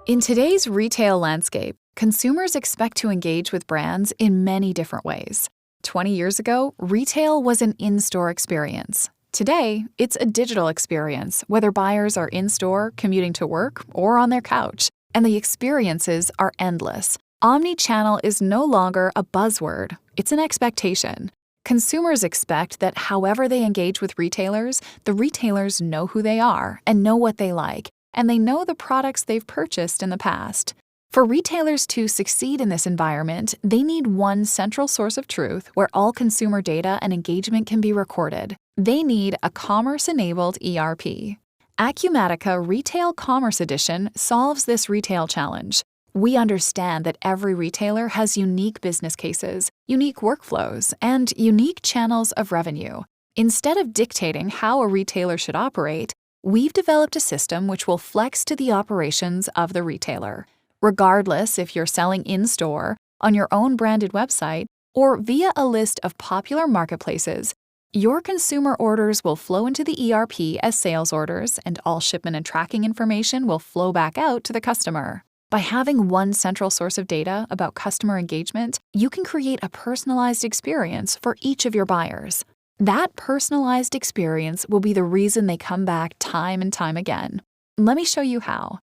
In today's retail landscape, consumers expect to engage with brands in many different ways. 20 years ago, retail was an in-store experience. Today, it's a digital experience, whether buyers are in-store, commuting to work, or on their couch. And the experiences are endless. Omnichannel is no longer a buzzword, it's an expectation. Consumers expect that however they engage with retailers, the retailers know who they are and know what they like, and they know the products they've purchased in the past. For retailers to succeed in this environment, they need one central source of truth where all consumer data and engagement can be recorded. They need a commerce-enabled ERP. Acumatica Retail-Commerce Edition solves this retail challenge. We understand that every retailer has unique business cases, unique workflows, and unique channels of revenue. Instead of dictating how a retailer should operate, we've developed a system which will flex to the operations of the retailer. Regardless if you're selling in-store, on your own branded website, or via a list of popular marketplaces, your consumer orders will flow into the ERP as sales orders, and all shipment and tracking information will flow back out to the customer. By having one central source of data about customer engagement, you can create a personalized experience for each of your buyers. That personalized experience will be the reason they come back time and time again. Let me show you how.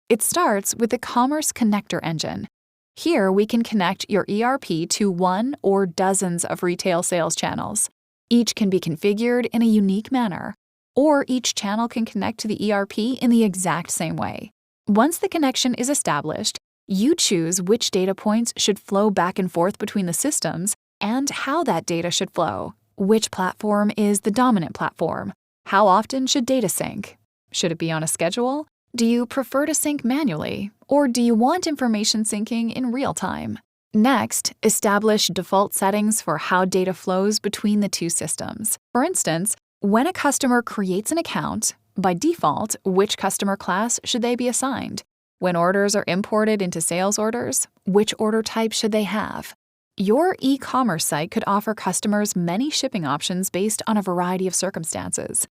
It starts with the Commerce Connector Engine. Here we can connect your ERP to one or dozens of retail sales channels. Each can be configured in a unique manner, or each channel can connect to the ERP in the exact same way. Once the connection is established, you choose which data points should flow back and forth between the systems and how that data should flow. Which platform is the dominant platform? How often should data sync? Should it be on a schedule? Do you prefer to sync manually, or do you want information syncing in real time? Next, establish default settings for how data flows between the two systems. For instance, when a customer creates an account, by default, which customer class should they be assigned? When orders are imported into sales orders, which order type should they have? Your e-commerce site could offer customers many shipping options based on a variety of circumstances.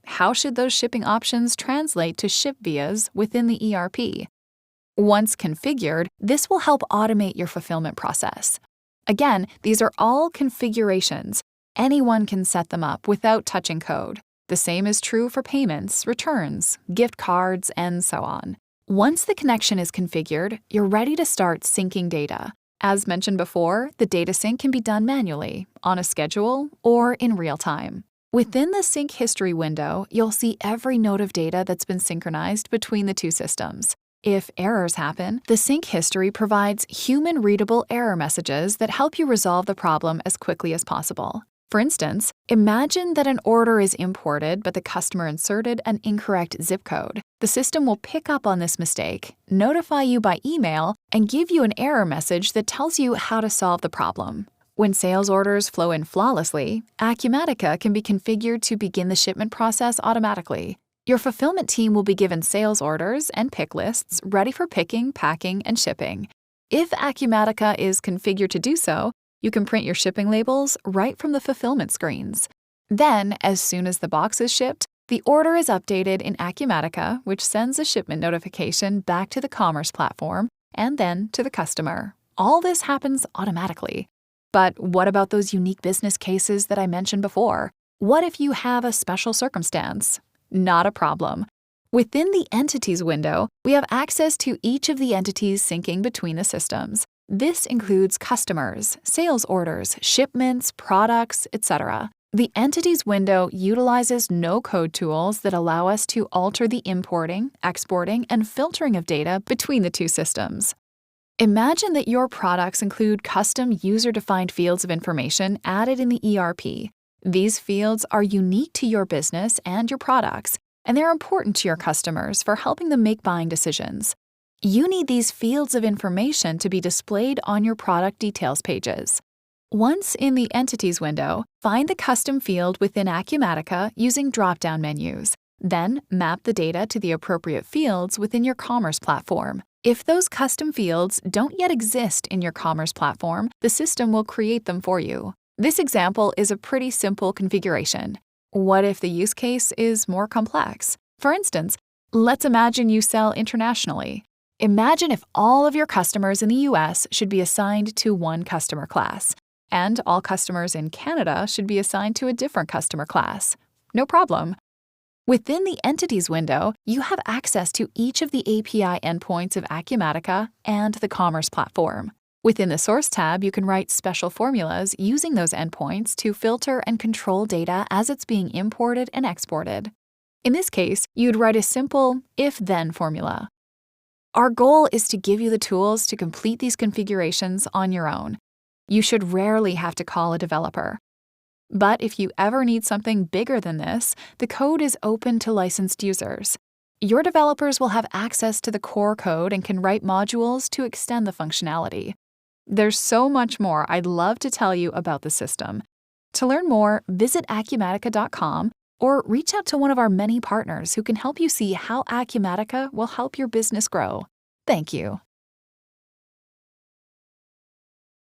How should those shipping options translate to ship vias within the ERP? Once configured, this will help automate your fulfillment process. Again, these are all configurations. Anyone can set them up without touching code. The same is true for payments, returns, gift cards, and so on. Once the connection is configured, you're ready to start syncing data. As mentioned before, the data sync can be done manually, on a schedule, or in real time. Within the sync history window, you'll see every node of data that's been synchronized between the two systems. If errors happen, the sync history provides human-readable error messages that help you resolve the problem as quickly as possible. For instance, imagine that an order is imported but the customer inserted an incorrect zip code. The system will pick up on this mistake, notify you by email, and give you an error message that tells you how to solve the problem. When sales orders flow in flawlessly, Acumatica can be configured to begin the shipment process automatically. Your fulfillment team will be given sales orders and pick lists ready for picking, packing, and shipping. If Acumatica is configured to do so, you can print your shipping labels right from the fulfillment screens. Then, as soon as the box is shipped, the order is updated in Acumatica, which sends a shipment notification back to the commerce platform and then to the customer. All this happens automatically. But what about those unique business cases that I mentioned before? What if you have a special circumstance? Not a problem. Within the Entities window, we have access to each of the entities syncing between the systems. This includes customers, sales orders, shipments, products, etc. The Entities window utilizes no-code tools that allow us to alter the importing, exporting, and filtering of data between the two systems. Imagine that your products include custom user-defined fields of information added in the ERP. These fields are unique to your business and your products, and they're important to your customers for helping them make buying decisions. You need these fields of information to be displayed on your product details pages. Once in the Entities window, find the custom field within Acumatica using drop-down menus. Then map the data to the appropriate fields within your commerce platform. If those custom fields don't yet exist in your commerce platform, the system will create them for you. This example is a pretty simple configuration. What if the use case is more complex? For instance, let's imagine you sell internationally. Imagine if all of your customers in the US should be assigned to one customer class, and all customers in Canada should be assigned to a different customer class. No problem. Within the Entities window, you have access to each of the API endpoints of Acumatica and the Commerce platform. Within the Source tab, you can write special formulas using those endpoints to filter and control data as it's being imported and exported. In this case, you'd write a simple if-then formula. Our goal is to give you the tools to complete these configurations on your own. You should rarely have to call a developer. But if you ever need something bigger than this, the code is open to licensed users. Your developers will have access to the core code and can write modules to extend the functionality. There's so much more I'd love to tell you about the system. To learn more, visit Acumatica.com or reach out to one of our many partners who can help you see how Acumatica will help your business grow. Thank you.